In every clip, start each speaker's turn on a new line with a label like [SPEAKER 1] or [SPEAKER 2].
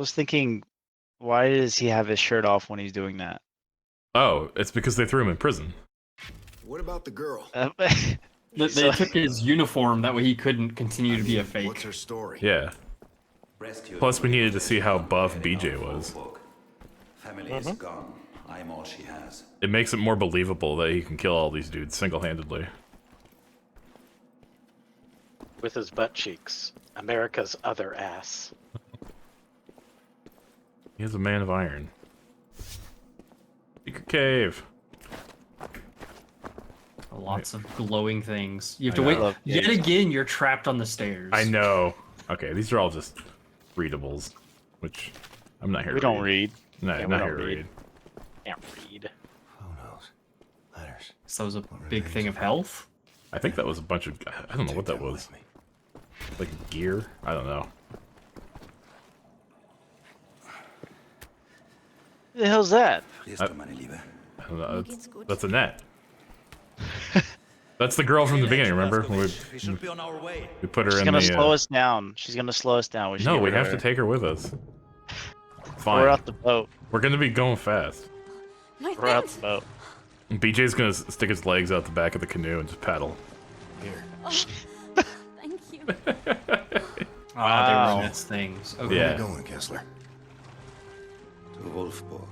[SPEAKER 1] was thinking, why does he have his shirt off when he's doing that?
[SPEAKER 2] Oh, it's because they threw him in prison.
[SPEAKER 3] What about the girl?
[SPEAKER 4] They took his uniform, that way he couldn't continue to be a fake.
[SPEAKER 3] What's her story?
[SPEAKER 2] Yeah. Plus, we needed to see how buff BJ was.
[SPEAKER 5] Family is gone. I'm all she has.
[SPEAKER 2] It makes it more believable that he can kill all these dudes single-handedly.
[SPEAKER 6] With his butt cheeks. America's other ass.
[SPEAKER 2] He is a man of iron. Secret cave.
[SPEAKER 4] Lots of glowing things. You have to
[SPEAKER 2] I
[SPEAKER 4] wait.
[SPEAKER 2] know.
[SPEAKER 4] Yet again, you're trapped on the stairs.
[SPEAKER 2] I know. Okay, these are all just readables, which I'm not here
[SPEAKER 1] We
[SPEAKER 2] to
[SPEAKER 1] don't read.
[SPEAKER 2] No,
[SPEAKER 1] Yeah,
[SPEAKER 2] I'm
[SPEAKER 1] we
[SPEAKER 2] not
[SPEAKER 1] don't
[SPEAKER 2] here to
[SPEAKER 1] read.
[SPEAKER 2] read.
[SPEAKER 6] Can't read.
[SPEAKER 3] Who knows? Letters.
[SPEAKER 4] So it was a big thing of health?
[SPEAKER 2] I think that was a bunch of... I don't know what that was. Like gear? I don't know.
[SPEAKER 1] Who the hell's that?
[SPEAKER 2] I don't know. That's a net. That's the girl from the beginning, remember? When
[SPEAKER 5] We should be on our way.
[SPEAKER 2] we put her
[SPEAKER 1] She's
[SPEAKER 2] in
[SPEAKER 1] gonna
[SPEAKER 2] the...
[SPEAKER 1] slow us down. She's gonna slow us down.
[SPEAKER 2] No, we have to take her with us. Fine.
[SPEAKER 1] We're out the boat.
[SPEAKER 2] We're gonna be going fast.
[SPEAKER 1] We're out the boat.
[SPEAKER 2] BJ's gonna stick his legs out the back of the canoe and just paddle.
[SPEAKER 3] Here.
[SPEAKER 7] Thank you.
[SPEAKER 4] Ah, they were Nets things. Okay.
[SPEAKER 2] Yeah.
[SPEAKER 3] Where are you going, Kessler?
[SPEAKER 5] To Wolfburg.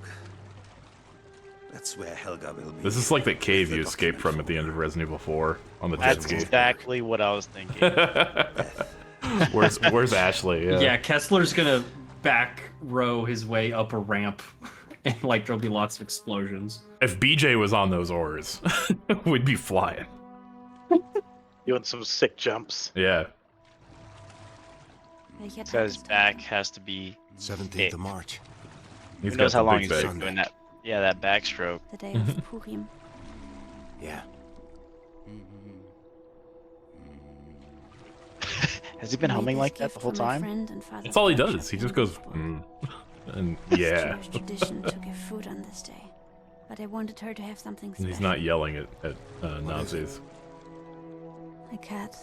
[SPEAKER 5] That's where Helga will be.
[SPEAKER 2] This is like that cave you escaped from at the end of Resident Evil 4 on the jet
[SPEAKER 1] That's
[SPEAKER 2] ski.
[SPEAKER 1] exactly what I was thinking.
[SPEAKER 2] Where's Ashley?
[SPEAKER 4] Yeah, Kessler's gonna back row his way up a ramp, and like there'll be lots of explosions.
[SPEAKER 2] If BJ was on those oars, we'd be flying.
[SPEAKER 6] Doing some sick jumps.
[SPEAKER 2] Yeah.
[SPEAKER 1] This guy's back has to be
[SPEAKER 3] 17th of March.
[SPEAKER 2] He's
[SPEAKER 1] Who
[SPEAKER 2] got
[SPEAKER 1] knows how
[SPEAKER 2] the
[SPEAKER 1] long
[SPEAKER 2] big
[SPEAKER 1] he's
[SPEAKER 2] bag.
[SPEAKER 1] been doing that? Yeah, that backstroke.
[SPEAKER 7] The day of Purim.
[SPEAKER 3] Yeah.
[SPEAKER 1] Has he been humming like that the whole time?
[SPEAKER 2] That's all he does. He just goes, and yeah.
[SPEAKER 7] It's Jewish tradition to give food on this day, but I wanted her to have something
[SPEAKER 2] And
[SPEAKER 7] special.
[SPEAKER 2] he's not yelling at Nazis.
[SPEAKER 7] A cat,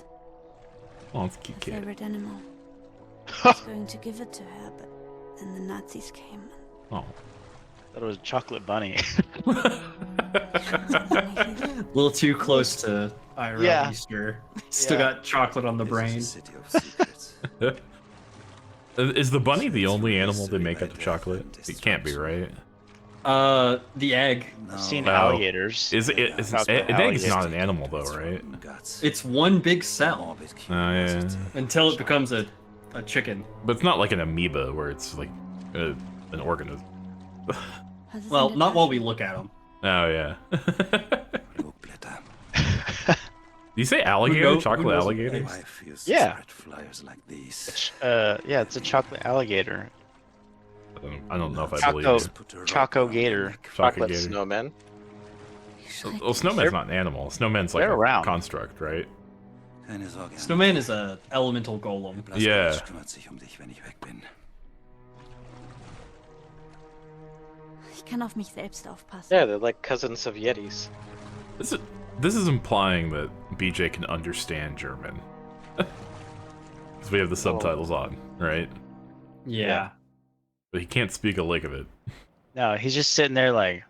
[SPEAKER 2] Oh, it's a
[SPEAKER 7] her
[SPEAKER 2] cute kid.
[SPEAKER 7] favorite animal. I was going to give it to her, but then the Nazis came.
[SPEAKER 2] Oh.
[SPEAKER 1] Thought it was a chocolate bunny.
[SPEAKER 4] A little too close to Ira
[SPEAKER 1] Yeah.
[SPEAKER 4] Easter. Still
[SPEAKER 1] Yeah.
[SPEAKER 4] got chocolate on the brain.
[SPEAKER 5] City of secrets.
[SPEAKER 2] Is the bunny the only animal they make out of chocolate? It can't be, right?
[SPEAKER 4] The egg.
[SPEAKER 1] I've seen
[SPEAKER 2] No.
[SPEAKER 1] alligators.
[SPEAKER 2] Is it? An
[SPEAKER 1] Chocolate
[SPEAKER 2] egg is
[SPEAKER 1] alligator.
[SPEAKER 2] not an animal, though, right?
[SPEAKER 5] Guts.
[SPEAKER 4] It's one big cell
[SPEAKER 5] Morbid
[SPEAKER 2] Oh, yeah.
[SPEAKER 4] until it becomes a chicken.
[SPEAKER 2] But it's not like an amoeba where it's like an organism.
[SPEAKER 4] Well, not while we look at them.
[SPEAKER 2] Oh, yeah.
[SPEAKER 5] Flugblätter.
[SPEAKER 2] Do you say alligator?
[SPEAKER 4] Who
[SPEAKER 2] Chocolate
[SPEAKER 4] knows?
[SPEAKER 2] alligator?
[SPEAKER 5] Wife used
[SPEAKER 1] Yeah.
[SPEAKER 5] to spread flyers like these.
[SPEAKER 1] Yeah, it's a chocolate alligator.
[SPEAKER 2] I don't know if I believe
[SPEAKER 1] Choco,
[SPEAKER 2] you.
[SPEAKER 5] Put a rope
[SPEAKER 1] Choco
[SPEAKER 5] around
[SPEAKER 1] Gator.
[SPEAKER 5] their neck.
[SPEAKER 6] Chocolate
[SPEAKER 2] gator.
[SPEAKER 6] snowmen.
[SPEAKER 2] Well, snowman's not an animal. Snowman's like
[SPEAKER 1] They're
[SPEAKER 2] a
[SPEAKER 1] around.
[SPEAKER 2] construct, right?
[SPEAKER 5] Keine Sorge.
[SPEAKER 4] Snowman is a elemental golem.
[SPEAKER 2] Yeah.
[SPEAKER 5] Blaskovich kümmert sich dich, wenn ich weg bin.
[SPEAKER 7] Ich kann auf mich selbst aufpassen.
[SPEAKER 6] Yeah, they're like cousins of Yetis.
[SPEAKER 2] This is implying that BJ can understand German. Because we have the subtitles on, right?
[SPEAKER 4] Yeah.
[SPEAKER 2] But he can't speak a lick of it.
[SPEAKER 1] No, he's just sitting there like,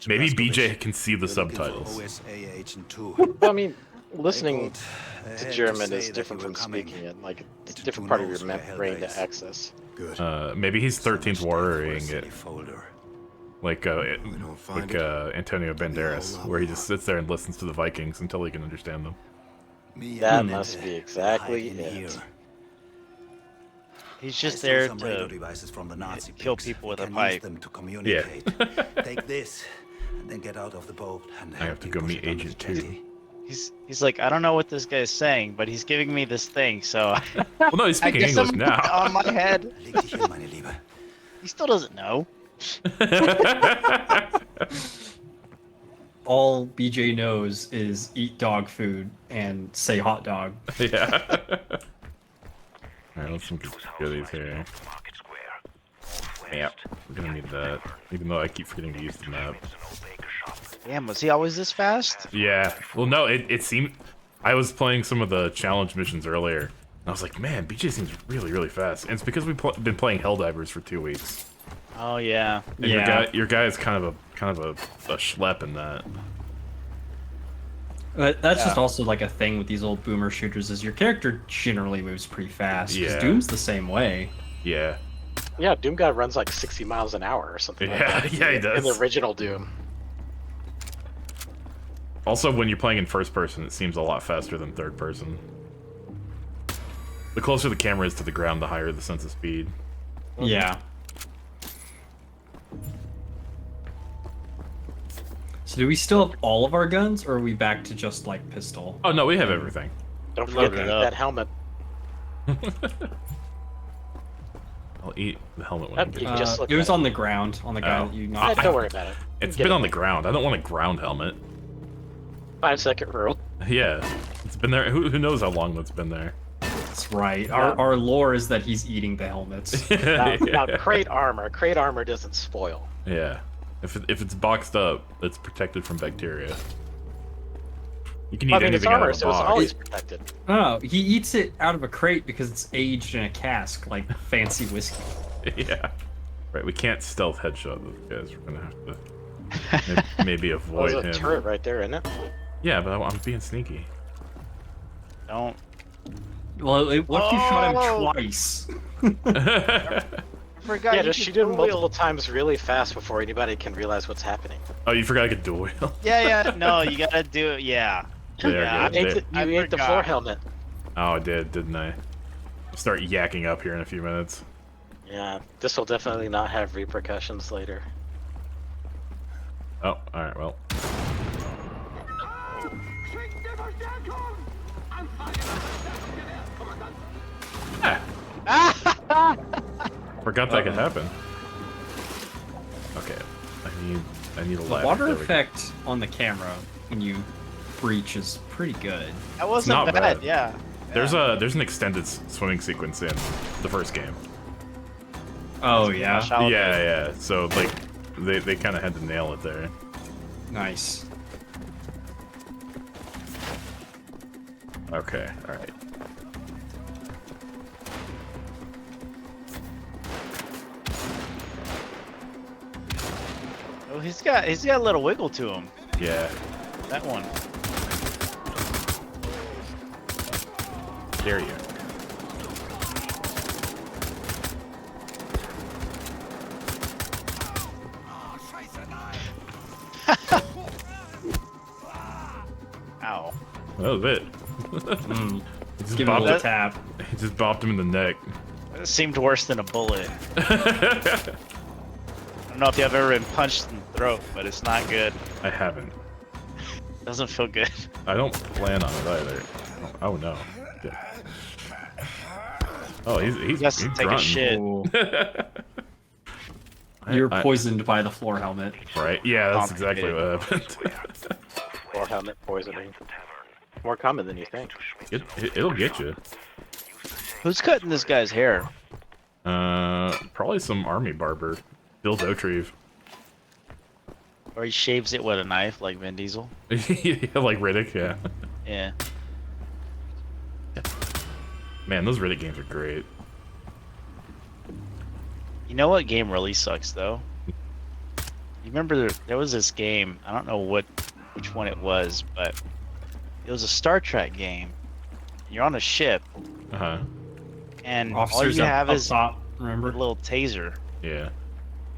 [SPEAKER 2] Maybe BJ can see the subtitles.
[SPEAKER 5] OSA Agent 2.
[SPEAKER 6] Well, I mean, listening
[SPEAKER 5] I
[SPEAKER 6] to
[SPEAKER 5] had
[SPEAKER 6] German
[SPEAKER 5] say
[SPEAKER 6] is
[SPEAKER 5] that
[SPEAKER 6] different
[SPEAKER 5] you were
[SPEAKER 6] from
[SPEAKER 5] coming.
[SPEAKER 6] speaking it. Like, it's a
[SPEAKER 5] Agent
[SPEAKER 6] different
[SPEAKER 5] 2
[SPEAKER 6] part of
[SPEAKER 5] knows
[SPEAKER 6] your
[SPEAKER 5] where Helga
[SPEAKER 6] brain
[SPEAKER 5] is.
[SPEAKER 6] to access.
[SPEAKER 3] Good.
[SPEAKER 2] Maybe he's 13th warring it,
[SPEAKER 5] Folder.
[SPEAKER 2] like
[SPEAKER 3] don't find
[SPEAKER 2] Antonio Banderas, where he just sits there and listens to the Vikings until he can understand them.
[SPEAKER 5] Me
[SPEAKER 6] That
[SPEAKER 5] and
[SPEAKER 6] must
[SPEAKER 5] Annette
[SPEAKER 6] be exactly
[SPEAKER 5] hide in
[SPEAKER 6] it.
[SPEAKER 5] here.
[SPEAKER 1] he's
[SPEAKER 5] I
[SPEAKER 1] just
[SPEAKER 5] stole
[SPEAKER 1] there
[SPEAKER 5] some radio
[SPEAKER 1] to
[SPEAKER 5] devices from the Nazi
[SPEAKER 1] kill
[SPEAKER 5] pigs.
[SPEAKER 1] people with
[SPEAKER 5] We
[SPEAKER 1] a
[SPEAKER 5] can
[SPEAKER 1] pipe.
[SPEAKER 5] use them to communicate. Take this, and then get out of the boat. And
[SPEAKER 2] I have
[SPEAKER 5] help
[SPEAKER 2] to
[SPEAKER 5] me
[SPEAKER 2] go
[SPEAKER 5] push
[SPEAKER 2] meet
[SPEAKER 5] it onto
[SPEAKER 2] Agent
[SPEAKER 5] the
[SPEAKER 2] 2.
[SPEAKER 5] jetty.
[SPEAKER 1] he's like, I don't know what this guy's saying, but he's giving me this thing, so
[SPEAKER 2] Well, no, he's
[SPEAKER 1] I
[SPEAKER 2] speaking
[SPEAKER 1] guess
[SPEAKER 2] English
[SPEAKER 1] I'm
[SPEAKER 2] now.
[SPEAKER 1] on my head.
[SPEAKER 5] Leg dich hin, meine Liebe.
[SPEAKER 1] He still doesn't know.
[SPEAKER 4] All BJ knows is eat dog food and say hot dog.
[SPEAKER 2] Yeah. Alright, let's get goodies here. Yep, we're gonna need that. Even though I keep forgetting to use the map.
[SPEAKER 1] Damn, was he always this fast?
[SPEAKER 2] Yeah. Well, no, it seemed... I was playing some of the challenge missions earlier, I was like, man, BJ seems really, really fast. And it's because we've been playing Helldivers for 2 weeks.
[SPEAKER 1] Oh yeah.
[SPEAKER 2] And
[SPEAKER 4] Yeah.
[SPEAKER 2] your guy is kind of a schlep in that.
[SPEAKER 4] But that's just also like a thing with these old boomer shooters is your character generally moves pretty fast. 'Cause
[SPEAKER 2] Yeah.
[SPEAKER 4] Doom's the same way.
[SPEAKER 2] Yeah.
[SPEAKER 6] Yeah, Doom guy runs like 60 miles an hour or something like
[SPEAKER 2] Yeah,
[SPEAKER 6] that.
[SPEAKER 2] yeah, he
[SPEAKER 6] In
[SPEAKER 2] does.
[SPEAKER 6] the original Doom.
[SPEAKER 2] Also, when you're playing in first person, it seems a lot faster than third person. The closer the camera is to the ground, the higher the sense of speed.
[SPEAKER 4] Yeah. So do we still have all of our guns, or are we back to just like pistol?
[SPEAKER 2] Oh no, we have everything.
[SPEAKER 6] Don't forget to
[SPEAKER 1] Load it
[SPEAKER 6] eat
[SPEAKER 1] up.
[SPEAKER 6] that helmet.
[SPEAKER 2] I'll eat the helmet when I
[SPEAKER 6] Yep,
[SPEAKER 2] get
[SPEAKER 6] you
[SPEAKER 2] it.
[SPEAKER 6] just look
[SPEAKER 4] It was
[SPEAKER 6] at
[SPEAKER 4] on the ground, on the guy
[SPEAKER 2] Oh.
[SPEAKER 4] that you
[SPEAKER 6] Yeah,
[SPEAKER 4] knocked.
[SPEAKER 6] don't worry about it.
[SPEAKER 2] It's
[SPEAKER 6] Get
[SPEAKER 2] been
[SPEAKER 6] it.
[SPEAKER 2] on the ground. I don't want a ground helmet.
[SPEAKER 6] 5-second rule.
[SPEAKER 2] Yeah, it's been there. Who knows how long that's been there?
[SPEAKER 4] That's right. Our lore is that he's eating the helmets.
[SPEAKER 6] Now, crate armor. Crate armor doesn't spoil.
[SPEAKER 2] Yeah, if it's boxed up, it's protected from bacteria. You can eat
[SPEAKER 6] I mean, it's
[SPEAKER 2] anything out
[SPEAKER 6] armor,
[SPEAKER 2] of a
[SPEAKER 6] so it's
[SPEAKER 2] box.
[SPEAKER 6] always protected.
[SPEAKER 4] Oh, he eats it out of a crate because it's aged in a cask, like fancy whiskey.
[SPEAKER 2] Yeah. Right, we can't stealth headshot those guys. We're gonna have to maybe
[SPEAKER 6] Well,
[SPEAKER 2] avoid
[SPEAKER 6] there's a
[SPEAKER 2] him.
[SPEAKER 6] turret right there, isn't it?
[SPEAKER 2] Yeah, but I'm being sneaky.
[SPEAKER 1] Don't.
[SPEAKER 4] Well, what if you shot him
[SPEAKER 1] Oh!
[SPEAKER 4] twice?
[SPEAKER 1] Forgot.
[SPEAKER 6] Yeah,
[SPEAKER 1] you
[SPEAKER 6] just
[SPEAKER 1] could
[SPEAKER 6] shoot him
[SPEAKER 1] dual
[SPEAKER 6] multiple
[SPEAKER 1] wield.
[SPEAKER 6] times really fast before anybody can realize what's happening.
[SPEAKER 2] Oh, you forgot I could dual wield.
[SPEAKER 1] Yeah. No, you gotta do it. Yeah.
[SPEAKER 2] There,
[SPEAKER 1] Yeah,
[SPEAKER 2] good.
[SPEAKER 6] You ate
[SPEAKER 1] I
[SPEAKER 6] the
[SPEAKER 1] forgot.
[SPEAKER 6] floor helmet.
[SPEAKER 2] Oh, I did, didn't I? Start yakking up here in a few minutes.
[SPEAKER 6] Yeah, this will definitely not have repercussions later.
[SPEAKER 2] Oh, alright, well. Forgot that could happen. Okay, I need a
[SPEAKER 4] The
[SPEAKER 2] ladder.
[SPEAKER 4] water
[SPEAKER 2] There we go.
[SPEAKER 4] effect on the camera when you breach is pretty good.
[SPEAKER 1] That wasn't
[SPEAKER 2] not
[SPEAKER 1] bad.
[SPEAKER 2] bad.
[SPEAKER 1] Yeah.
[SPEAKER 2] There's an extended swimming sequence in the first game.
[SPEAKER 4] Oh yeah,
[SPEAKER 1] Shall-
[SPEAKER 2] Yeah. So like, they kind of had to nail it there.
[SPEAKER 4] nice.
[SPEAKER 2] Okay, all right.
[SPEAKER 1] Oh, he's got a little wiggle to him.
[SPEAKER 2] Yeah.
[SPEAKER 1] That one.
[SPEAKER 2] Dare you?
[SPEAKER 1] Ow.
[SPEAKER 2] That was it.
[SPEAKER 4] Mm.
[SPEAKER 2] He just
[SPEAKER 4] Give him a little
[SPEAKER 2] bopped
[SPEAKER 4] tap.
[SPEAKER 2] He just bopped him in the neck.
[SPEAKER 1] That seemed worse than a bullet. I don't know if you've ever been punched in the throat, but it's not good.
[SPEAKER 2] I haven't.
[SPEAKER 1] Doesn't feel good.
[SPEAKER 2] I don't plan on it either. Oh no. Good. Oh, he's
[SPEAKER 1] He has to
[SPEAKER 2] he's
[SPEAKER 1] take a
[SPEAKER 2] grunting.
[SPEAKER 1] shit.
[SPEAKER 4] Ooh.
[SPEAKER 2] I-
[SPEAKER 4] You're
[SPEAKER 2] I-
[SPEAKER 4] poisoned by the floor helmet.
[SPEAKER 2] Right? Yeah, that's exactly what happened.
[SPEAKER 6] Floor helmet poisoning. More common than you think.
[SPEAKER 2] It'll get you.
[SPEAKER 1] Who's cutting this guy's hair?
[SPEAKER 2] Probably some army barber. Bill Dotrieve.
[SPEAKER 1] Or he shaves it with a knife like Vin Diesel?
[SPEAKER 2] Yeah, like Riddick, yeah.
[SPEAKER 1] Yeah.
[SPEAKER 2] Man, those Riddick games are great.
[SPEAKER 1] You know what game really sucks though? You remember there was this game, I don't know which one it was, but it was a Star Trek game. You're on a ship
[SPEAKER 2] Uh-huh.
[SPEAKER 1] and all
[SPEAKER 4] Officers
[SPEAKER 1] you
[SPEAKER 4] up,
[SPEAKER 1] have
[SPEAKER 4] up
[SPEAKER 1] is
[SPEAKER 4] top,
[SPEAKER 1] a
[SPEAKER 4] remember?
[SPEAKER 1] little taser.
[SPEAKER 2] Yeah.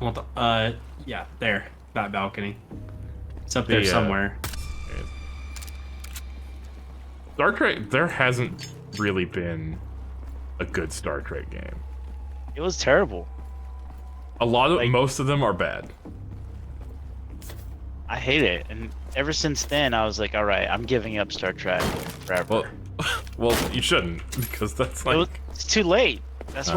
[SPEAKER 4] Want the, yeah, there. That balcony. It's up there
[SPEAKER 2] The,
[SPEAKER 4] somewhere.
[SPEAKER 2] Star Trek, there hasn't really been a good Star Trek game.
[SPEAKER 1] It was terrible.
[SPEAKER 2] Most of them are bad.
[SPEAKER 1] I hate it. And ever since then I was like, alright, I'm giving up Star Trek forever.
[SPEAKER 2] Well, you shouldn't, because that's like...
[SPEAKER 1] It's too late. That's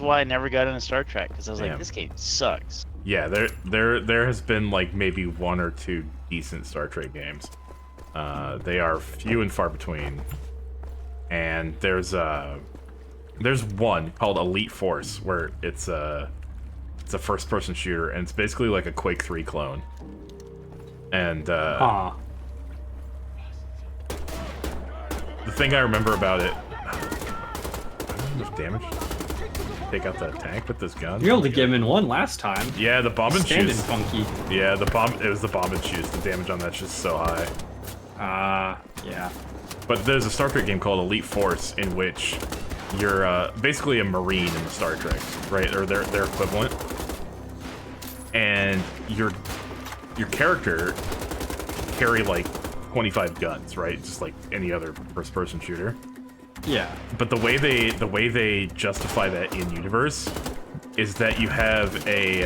[SPEAKER 1] why I never got into Star Trek, because I was
[SPEAKER 2] Damn.
[SPEAKER 1] like, this game sucks.
[SPEAKER 2] Yeah, there has been like maybe one or two decent Star Trek games. They are few and far between. And there's one called Elite Force where it's a first-person shooter, and it's basically like a Quake 3 clone. And
[SPEAKER 4] Huh.
[SPEAKER 2] the thing I remember about it, much damage. Take out that tank with this gun.
[SPEAKER 4] You were able to get him in one last time.
[SPEAKER 2] Yeah, the bomb and
[SPEAKER 4] Standing
[SPEAKER 2] shoes.
[SPEAKER 4] funky.
[SPEAKER 2] Yeah, it was the bomb and shoes. The damage on that's just so high.
[SPEAKER 4] Yeah.
[SPEAKER 2] But there's a Star Trek game called Elite Force in which you're basically a Marine in the Star Trek, right? Or their equivalent. And your character carry like 25 guns, right? Just like any other first-person shooter.
[SPEAKER 4] Yeah.
[SPEAKER 2] But the way they justify that in universe is that you have a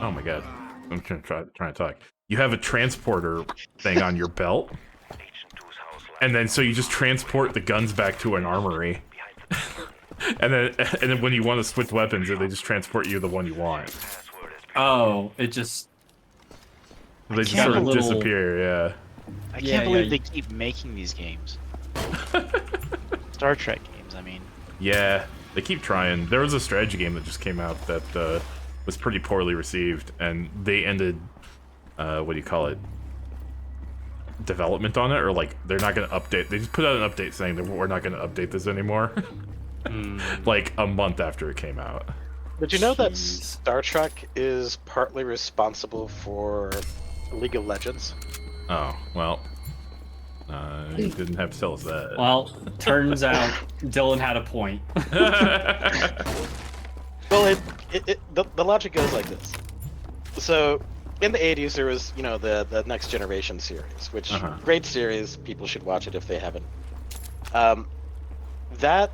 [SPEAKER 2] oh my god, I'm trying to talk. You have a transporter thing on your belt, and then so you just transport the guns back to an armory, and then when you want to switch weapons, they just transport you the one you want.
[SPEAKER 4] Oh, it just
[SPEAKER 2] They just
[SPEAKER 1] can't
[SPEAKER 2] sort of
[SPEAKER 4] little-
[SPEAKER 2] disappear. Yeah.
[SPEAKER 1] I
[SPEAKER 4] Yeah,
[SPEAKER 1] can't believe
[SPEAKER 4] yeah.
[SPEAKER 1] they keep making these games. Star Trek games, I mean.
[SPEAKER 2] Yeah, they keep trying. There was a strategy game that just came out that was pretty poorly received, and they ended, what do you call it, development on it, or like they're not going to update. They just put out an update saying that we're not going to update this anymore, like a month after it came out.
[SPEAKER 6] Did you know that
[SPEAKER 4] Jeez.
[SPEAKER 6] Star Trek is partly responsible for League of Legends?
[SPEAKER 2] Oh, well, you didn't have to tell us that.
[SPEAKER 4] well, turns out Dillon had a point.
[SPEAKER 6] Well, the logic goes like this. So, in the 80s, there was, the Next Generation series, which, great series, people should watch it if they haven't. That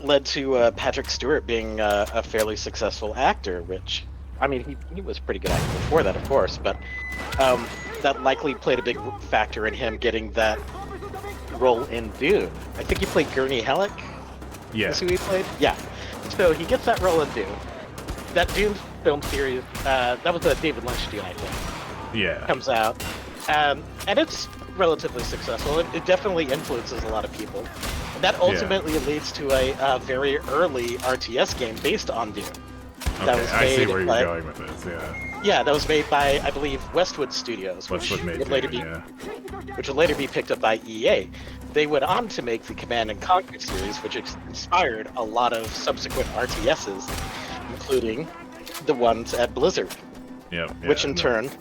[SPEAKER 6] led to Patrick Stewart being a fairly successful actor, which, I mean, he was a pretty good actor before that, of course, but that likely played a big factor in him getting that role in Dune. I think he played Gurney Halleck.
[SPEAKER 2] Yeah.
[SPEAKER 6] That's who he played? Yeah. So he gets that role in Dune. That Dune film series, that was a David Lynch Dune, I think,
[SPEAKER 2] Yeah.
[SPEAKER 6] comes out. And it's relatively successful. It definitely influences a lot of people. And that ultimately leads to a very early RTS game based on Dune. That
[SPEAKER 2] Okay,
[SPEAKER 6] was
[SPEAKER 2] I see
[SPEAKER 6] made
[SPEAKER 2] where you're
[SPEAKER 6] by-
[SPEAKER 2] going with this. Yeah.
[SPEAKER 6] Yeah, that was made by, I believe, Westwood Studios,
[SPEAKER 2] Westwood made
[SPEAKER 6] would later be
[SPEAKER 2] Dune, yeah.
[SPEAKER 6] which would later be picked up by EA. They went on to make the Command and Conquer series, which inspired a lot of subsequent RTSs, including the ones at Blizzard,
[SPEAKER 2] Yep.
[SPEAKER 6] which
[SPEAKER 2] yeah,
[SPEAKER 6] in
[SPEAKER 2] no.
[SPEAKER 6] turn,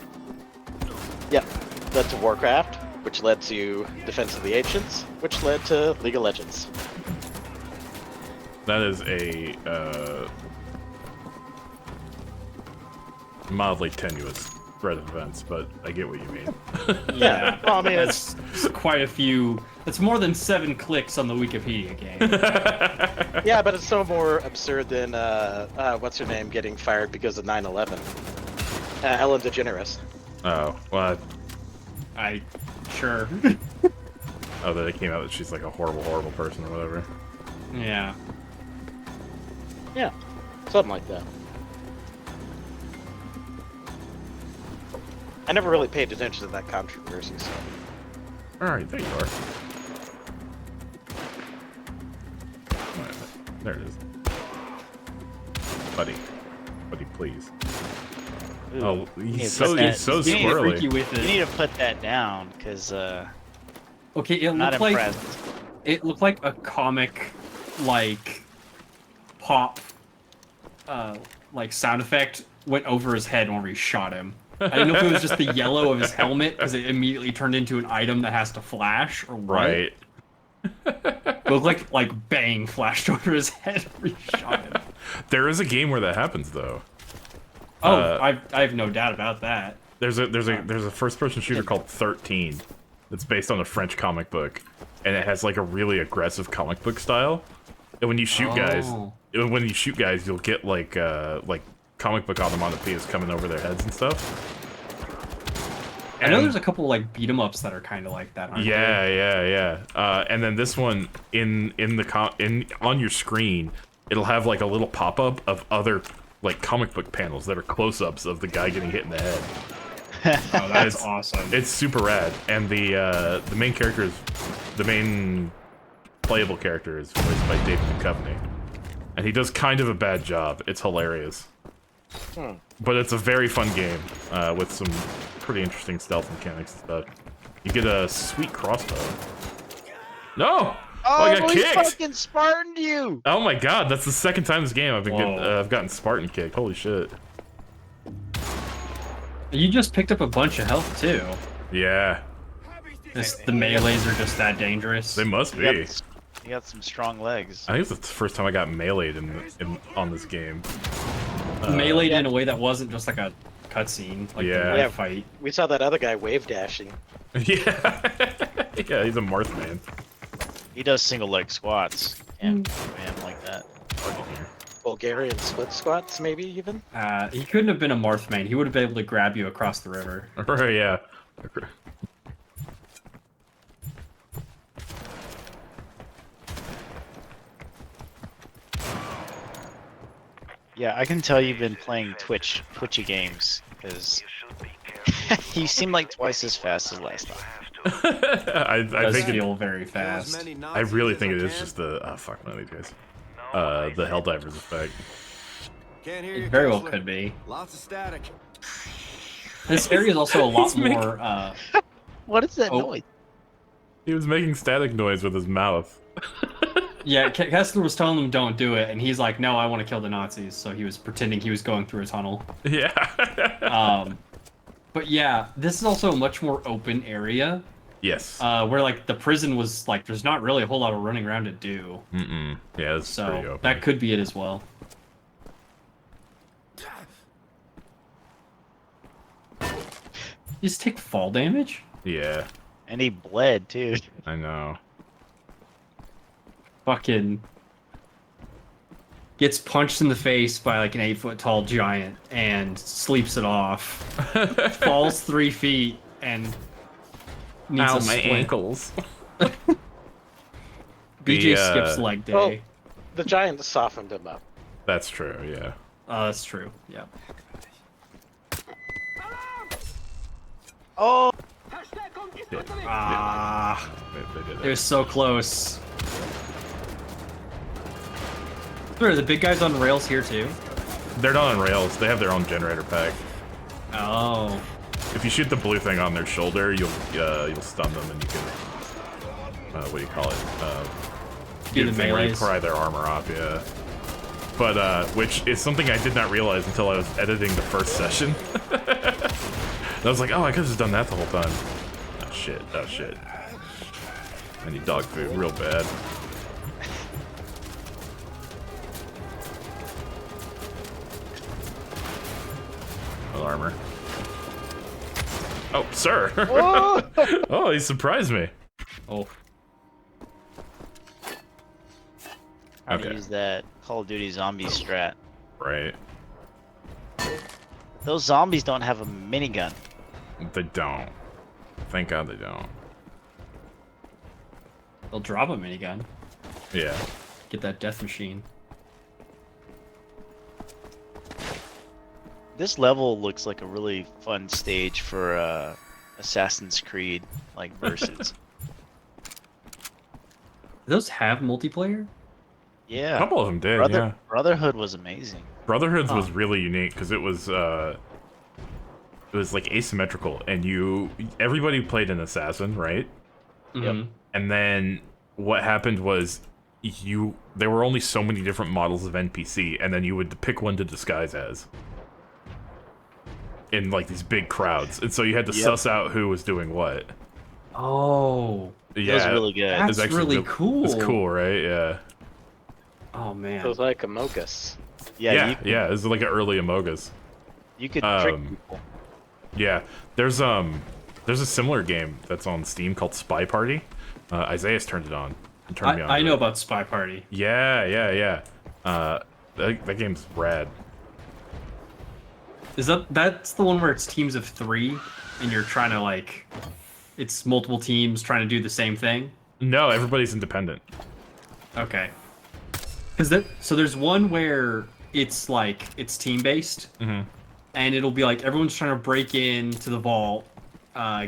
[SPEAKER 6] led to Warcraft, which led to Defense of the Ancients, which led to League of Legends.
[SPEAKER 2] That is a mildly tenuous thread of events, but I get what you mean.
[SPEAKER 4] Yeah.
[SPEAKER 6] Well, I mean,
[SPEAKER 4] That's quite a few. That's more than 7 clicks on the Wikipedia game.
[SPEAKER 6] Yeah, but it's so more absurd than what's her name getting fired because of 9/11. Ellen DeGeneres.
[SPEAKER 2] Oh, well,
[SPEAKER 4] Sure.
[SPEAKER 2] oh, that it came out that she's like a horrible, horrible person or whatever.
[SPEAKER 4] Yeah.
[SPEAKER 6] Yeah, something like that. I never really paid attention to that controversy, so.
[SPEAKER 2] Alright, there you are. Alright, there it is. Buddy. Buddy, please.
[SPEAKER 1] Ooh,
[SPEAKER 2] Oh,
[SPEAKER 1] you need
[SPEAKER 2] he's
[SPEAKER 1] to put
[SPEAKER 2] so,
[SPEAKER 1] that-
[SPEAKER 2] he's so
[SPEAKER 4] He's getting freaky
[SPEAKER 2] squirrely.
[SPEAKER 4] with
[SPEAKER 1] You
[SPEAKER 4] it.
[SPEAKER 1] need to put that down, because
[SPEAKER 4] Okay, it
[SPEAKER 1] not
[SPEAKER 4] looked like
[SPEAKER 1] impressed.
[SPEAKER 4] it looked like a comic, like pop, like sound effect went over his head whenever he shot him. I didn't know if it was just the yellow of his helmet because it immediately turned into an item that has to flash or what.
[SPEAKER 2] Right.
[SPEAKER 4] It looked like bang flashed over his head whenever he shot him.
[SPEAKER 2] There is a game where that happens, though.
[SPEAKER 4] Oh, I have no doubt about that.
[SPEAKER 2] There's a first-person shooter called 13 that's based on a French comic book, and it has like a really aggressive comic book style. And when you shoot guys,
[SPEAKER 4] Oh.
[SPEAKER 2] you'll get like comic book onomatopoeias coming over their heads and stuff.
[SPEAKER 4] I know
[SPEAKER 2] And-
[SPEAKER 4] there's a couple like beat 'em ups that are kind of like that. Aren't
[SPEAKER 2] Yeah,
[SPEAKER 4] there?
[SPEAKER 2] yeah. And then this one on your screen, it'll have like a little pop-up of other like comic book panels that are close-ups of the guy getting hit in the head.
[SPEAKER 4] Oh, that's
[SPEAKER 2] It's-
[SPEAKER 4] awesome.
[SPEAKER 2] It's super rad, and the main playable character is voiced by David Duchovny, and he does kind of a bad job. It's hilarious, but it's a very fun game with some pretty interesting stealth mechanics and stuff. You get a sweet crossbow. No, I got
[SPEAKER 1] he
[SPEAKER 2] kicked.
[SPEAKER 1] fucking Spartaned you!
[SPEAKER 2] Oh my god, that's the second time this game I've been getting,
[SPEAKER 4] Whoa.
[SPEAKER 2] I've gotten Spartan kicked. Holy shit.
[SPEAKER 4] You just picked up a bunch of health too.
[SPEAKER 2] Yeah,
[SPEAKER 4] The melees are just that dangerous.
[SPEAKER 2] they must be.
[SPEAKER 1] You got some strong legs.
[SPEAKER 2] I think it's the first time I got meleeed on this game.
[SPEAKER 4] Meleeed in a way that wasn't just like a cutscene, like
[SPEAKER 2] Yeah.
[SPEAKER 4] the
[SPEAKER 6] Yeah.
[SPEAKER 4] knife fight.
[SPEAKER 6] We saw that other guy wave dashing.
[SPEAKER 2] Yeah. Yeah, he's a Marth man.
[SPEAKER 1] He does single leg squats. Can't man like that.
[SPEAKER 6] Bulgarian split squats, maybe even.
[SPEAKER 4] He couldn't have been a Marth main. He would have been able to grab you across the river.
[SPEAKER 2] Right, yeah.
[SPEAKER 1] Yeah, I can tell you've been playing Twitchy games, because you seem like twice as fast as last time.
[SPEAKER 2] I
[SPEAKER 4] Does
[SPEAKER 2] think
[SPEAKER 4] feel very fast.
[SPEAKER 2] I really think it is just the fuck one of these guys. The Helldivers effect.
[SPEAKER 3] Can't hear
[SPEAKER 4] It
[SPEAKER 3] you,
[SPEAKER 4] very well
[SPEAKER 3] Kessler.
[SPEAKER 4] could be.
[SPEAKER 3] Lots of static.
[SPEAKER 4] This area is also a lot
[SPEAKER 2] He's making-
[SPEAKER 4] more.
[SPEAKER 1] What is that
[SPEAKER 4] Oh.
[SPEAKER 1] noise?
[SPEAKER 2] He was making static noise with his mouth.
[SPEAKER 4] Yeah, Kessler was telling them don't do it, and he's like, "No, I want to kill the Nazis." So he was pretending he was going through a tunnel.
[SPEAKER 2] Yeah.
[SPEAKER 4] But yeah, this is also a much more open area,
[SPEAKER 2] Yes.
[SPEAKER 4] where like the prison was like, there's not really a whole lot of running around to do.
[SPEAKER 2] Mm-mm. Yeah, it's pretty
[SPEAKER 4] So
[SPEAKER 2] open.
[SPEAKER 4] that could be it as well. You just take fall damage?
[SPEAKER 2] Yeah,
[SPEAKER 1] And he bled, too.
[SPEAKER 2] I know.
[SPEAKER 4] Fucking gets punched in the face by like an 8-foot tall giant and sleeps it off. Falls 3 feet and needs
[SPEAKER 2] Ow,
[SPEAKER 4] a
[SPEAKER 2] my
[SPEAKER 4] splint.
[SPEAKER 2] ankles.
[SPEAKER 4] BJ
[SPEAKER 2] The,
[SPEAKER 4] skips leg day.
[SPEAKER 6] Well, the giant softened him up.
[SPEAKER 2] That's true, yeah.
[SPEAKER 4] That's true. Yeah.
[SPEAKER 1] Oh!
[SPEAKER 4] Ah,
[SPEAKER 2] They did
[SPEAKER 4] it
[SPEAKER 2] it.
[SPEAKER 4] was so close. Are the big guys on rails here too?
[SPEAKER 2] They're not on rails. They have their own generator pack.
[SPEAKER 4] Oh.
[SPEAKER 2] If you shoot the blue thing on their shoulder, you'll stun them, and you can what do you call it?
[SPEAKER 4] Do the
[SPEAKER 2] thing where you
[SPEAKER 4] melees.
[SPEAKER 2] pry their armor off, yeah. But which is something I did not realize until I was editing the first session. I was like, oh, I could have just done that the whole time. Oh shit! Oh shit! I need dog food real bad. No armor. Oh, sir! Oh, he surprised me.
[SPEAKER 4] Oh.
[SPEAKER 1] How to
[SPEAKER 2] Okay.
[SPEAKER 1] use that Call of Duty zombie strat.
[SPEAKER 2] Right.
[SPEAKER 1] Those zombies don't have a minigun.
[SPEAKER 2] They don't. Thank God they don't.
[SPEAKER 4] They'll drop a minigun.
[SPEAKER 2] Yeah.
[SPEAKER 4] Get that death machine.
[SPEAKER 1] This level looks like a really fun stage for Assassin's Creed, like, versus.
[SPEAKER 4] Do those have multiplayer?
[SPEAKER 1] Yeah.
[SPEAKER 2] A couple of them did, yeah.
[SPEAKER 1] Brotherhood was amazing.
[SPEAKER 2] Brotherhoods was
[SPEAKER 4] Huh.
[SPEAKER 2] really unique because it was like asymmetrical, and everybody played an assassin, right?
[SPEAKER 4] Mhm.
[SPEAKER 2] And then what happened was there were only so many different models of NPC, and then you would pick one to disguise as in like these big crowds, and so you had to
[SPEAKER 1] Yep.
[SPEAKER 2] suss out who was doing what.
[SPEAKER 4] Oh.
[SPEAKER 2] Yeah,
[SPEAKER 1] That was really good.
[SPEAKER 2] it was
[SPEAKER 4] That's
[SPEAKER 2] actually
[SPEAKER 4] really cool.
[SPEAKER 2] It's cool, right? Yeah.
[SPEAKER 4] Oh
[SPEAKER 6] It
[SPEAKER 4] man.
[SPEAKER 6] was like Amogus.
[SPEAKER 1] Yeah,
[SPEAKER 2] Yeah, This is like an early Amogus.
[SPEAKER 1] you could trick
[SPEAKER 2] Um,
[SPEAKER 1] people.
[SPEAKER 2] Yeah, there's a similar game that's on Steam called Spy Party. Isaiah's turned it on. Turned me on
[SPEAKER 4] I
[SPEAKER 2] to
[SPEAKER 4] know
[SPEAKER 2] it.
[SPEAKER 4] about Spy Party.
[SPEAKER 2] Yeah. That game's rad.
[SPEAKER 4] That's the one where it's teams of 3 and you're trying to like it's multiple teams trying to do the same thing?
[SPEAKER 2] No, everybody's independent.
[SPEAKER 4] Okay. So there's one where it's like it's team based, and it'll be like everyone's trying to break into the vault,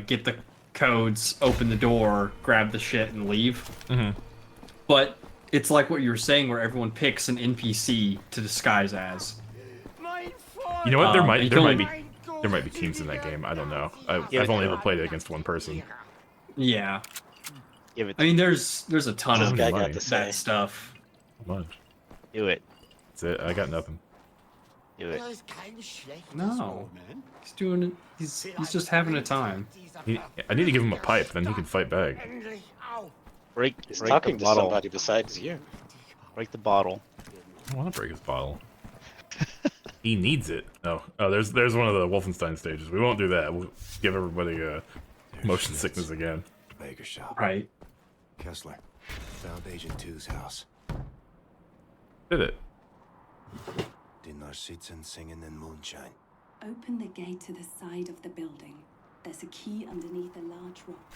[SPEAKER 4] get the codes, open the door, grab the shit, and leave. But it's like what you were saying, where everyone picks an NPC to disguise as.
[SPEAKER 2] You know what? There might
[SPEAKER 4] you can
[SPEAKER 2] be teams in that game. I don't know.
[SPEAKER 1] Yeah,
[SPEAKER 2] I've only ever played it against one person.
[SPEAKER 4] Yeah.
[SPEAKER 1] Give it.
[SPEAKER 4] I mean, there's a ton
[SPEAKER 2] This
[SPEAKER 4] of
[SPEAKER 2] guy
[SPEAKER 6] got to say.
[SPEAKER 4] that stuff.
[SPEAKER 2] How much?
[SPEAKER 1] Do it.
[SPEAKER 2] That's it. I got nothing.
[SPEAKER 1] Do it.
[SPEAKER 4] No, he's doing it. He's just having a time.
[SPEAKER 2] I need to give him a pipe, then he can fight back.
[SPEAKER 6] He's
[SPEAKER 1] Break
[SPEAKER 6] talking
[SPEAKER 1] the
[SPEAKER 6] to
[SPEAKER 1] bottle.
[SPEAKER 6] somebody besides you.
[SPEAKER 1] Break the bottle.
[SPEAKER 2] I don't want to break his bottle. He needs it. Oh, there's one of the Wolfenstein stages. We won't do that. We'll give everybody motion sickness again.
[SPEAKER 3] Baker shop.
[SPEAKER 4] Right.
[SPEAKER 3] Kessler. Found Agent 2's house.
[SPEAKER 2] Did it?
[SPEAKER 3] Dinner sitzen singing in moonshine.
[SPEAKER 8] Open the gate to the side of the building. There's a key underneath a large rock.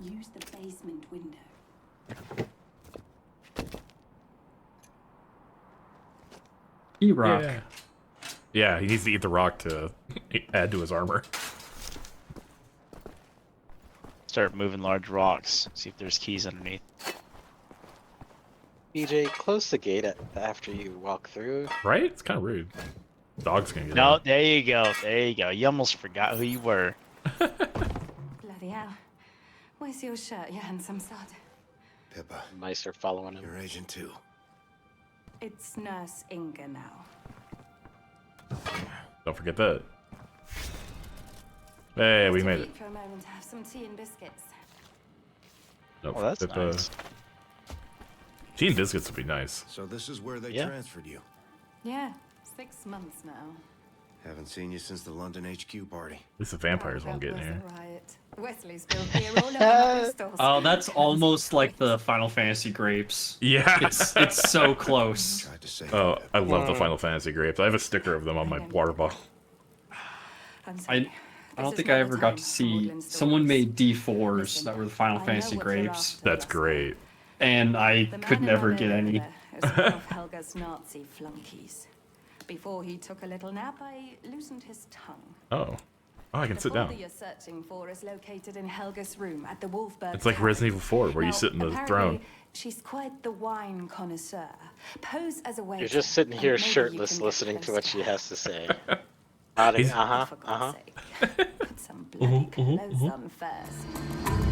[SPEAKER 8] Use the basement window.
[SPEAKER 4] E-Rock.
[SPEAKER 2] Yeah, he needs to eat the rock to add to his armor.
[SPEAKER 1] Start moving large rocks. See if there's keys underneath.
[SPEAKER 6] BJ, close the gate after you walk through.
[SPEAKER 2] Right? It's kind of rude. Dog's gonna get
[SPEAKER 1] No,
[SPEAKER 2] out.
[SPEAKER 1] there you go. There you go. You almost forgot who you were.
[SPEAKER 8] Bloody hell. Where's your shirt, you handsome sod?
[SPEAKER 3] Pippa,
[SPEAKER 6] Mice are following him.
[SPEAKER 3] you're Agent 2.
[SPEAKER 8] It's Nurse Inga now.
[SPEAKER 2] Don't forget that. Hey, we made it.
[SPEAKER 8] For a moment, have some tea and biscuits.
[SPEAKER 2] No,
[SPEAKER 1] Oh, that's
[SPEAKER 2] Pippa.
[SPEAKER 1] nice.
[SPEAKER 2] Tea and biscuits would be nice.
[SPEAKER 3] So this is where they
[SPEAKER 1] Yeah.
[SPEAKER 3] transferred you.
[SPEAKER 8] Yeah, 6 months now.
[SPEAKER 3] Haven't seen you since the London HQ party.
[SPEAKER 2] At least the vampires won't get in
[SPEAKER 8] That
[SPEAKER 2] here.
[SPEAKER 8] was a riot. Wesley spilled beer all over my crystals.
[SPEAKER 4] Oh, that's almost like the Final Fantasy grapes.
[SPEAKER 2] Yeah.
[SPEAKER 4] It's so close.
[SPEAKER 3] Tried to say.
[SPEAKER 2] Oh, I love the Final Fantasy grapes. I have a sticker of them on my water bottle.
[SPEAKER 8] I'm sorry.
[SPEAKER 4] I don't
[SPEAKER 8] This
[SPEAKER 4] think
[SPEAKER 8] is
[SPEAKER 4] I
[SPEAKER 8] not
[SPEAKER 4] ever
[SPEAKER 8] the
[SPEAKER 4] got
[SPEAKER 8] time
[SPEAKER 4] to
[SPEAKER 8] for
[SPEAKER 4] see
[SPEAKER 8] maudlin
[SPEAKER 4] someone
[SPEAKER 8] stories.
[SPEAKER 4] made D4s
[SPEAKER 8] Listen,
[SPEAKER 4] that were the Final
[SPEAKER 8] I know
[SPEAKER 4] Fantasy
[SPEAKER 8] what you're
[SPEAKER 4] grapes,
[SPEAKER 8] after,
[SPEAKER 2] That's
[SPEAKER 8] Wesley.
[SPEAKER 2] great.
[SPEAKER 4] and I
[SPEAKER 8] The
[SPEAKER 4] could
[SPEAKER 8] man in
[SPEAKER 4] never
[SPEAKER 8] my
[SPEAKER 4] get
[SPEAKER 8] bed
[SPEAKER 4] any.
[SPEAKER 8] over there is one of Helga's Nazi flunkies. Before he took a little nap, I loosened his tongue.
[SPEAKER 2] Oh. Oh, I can
[SPEAKER 8] The
[SPEAKER 2] sit
[SPEAKER 8] folder
[SPEAKER 2] down.
[SPEAKER 8] you're searching for is located in Helga's room at the Wolfberg.
[SPEAKER 2] It's like
[SPEAKER 8] Tower.
[SPEAKER 2] Resident Evil 4, where you
[SPEAKER 8] Now,
[SPEAKER 2] sit in the
[SPEAKER 8] apparently,
[SPEAKER 2] throne.
[SPEAKER 8] She's quite the wine connoisseur. Pose as a waiter.
[SPEAKER 6] You're just sitting
[SPEAKER 8] and
[SPEAKER 6] here
[SPEAKER 8] maybe you
[SPEAKER 6] shirtless
[SPEAKER 8] can get
[SPEAKER 6] listening to
[SPEAKER 8] close
[SPEAKER 6] what she
[SPEAKER 8] her.
[SPEAKER 6] has to say. Nodding,
[SPEAKER 2] He's-
[SPEAKER 8] For God's sake. Put some bloody clothes on first.